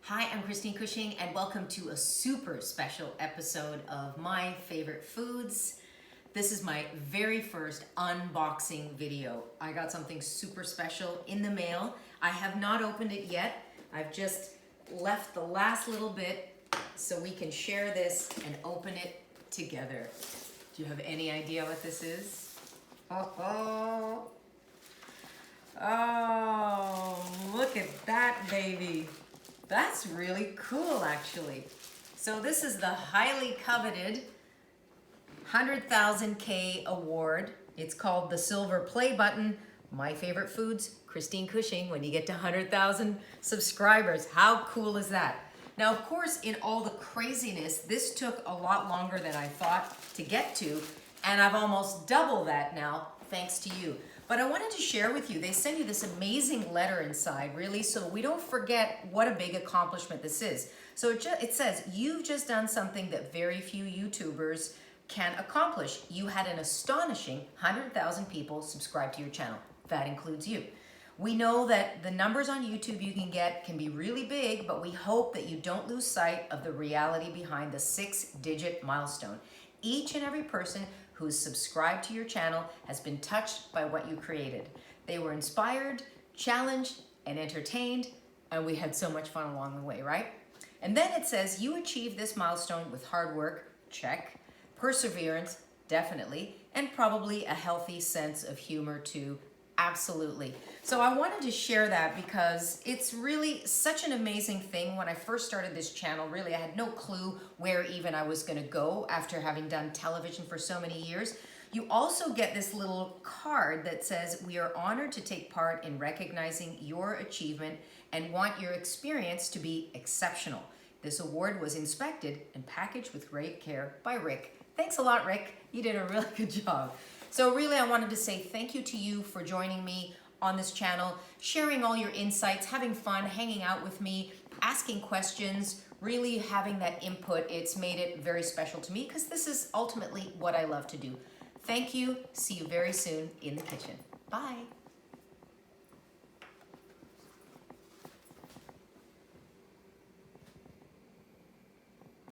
Hi, I'm Christine Cushing, and welcome to a super special episode of My Favorite Foods. This is my very first unboxing video. I got something super special in the mail. I have not opened it yet. I've just left the last little bit so we can share this and open it together. Do you have any idea what this is? Oh, look at that baby. That's really cool, actually. So this is the highly coveted 100,000K award. It's called the Silver Play Button. My Favorite Foods, Christine Cushing, when you get to 100,000 subscribers. How cool is that? Now, of course, in all the craziness, this took a lot longer than I thought to get to, and I've almost doubled that now, thanks to you. But I wanted to share with you, they send you this amazing letter inside, really, so we don't forget what a big accomplishment this is. So it says, you've just done something that very few YouTubers can accomplish. You had an astonishing 100,000 people subscribe to your channel. That includes you. We know that the numbers on YouTube you can get can be really big, but we hope that you don't lose sight of the reality behind the 6-digit milestone. Each and every person who's subscribed to your channel has been touched by what you created. They were inspired, challenged, and entertained, and we had so much fun along the way, right? And then it says, you achieved this milestone with hard work, check, perseverance, definitely, and probably a healthy sense of humor too, absolutely. So I wanted to share that because it's really such an amazing thing. When I first started this channel, really, I had no clue where even I was gonna go after having done television for so many years. You also get this little card that says, we are honored to take part in recognizing your achievement and want your experience to be exceptional. This award was inspected and packaged with great care by Rick. Thanks a lot, Rick. You did a really good job. So really, I wanted to say thank you to you for joining me on this channel, sharing all your insights, having fun, hanging out with me, asking questions, really having that input. It's made it very special to me because this is ultimately what I love to do. Thank you. See you very soon in the kitchen. Bye.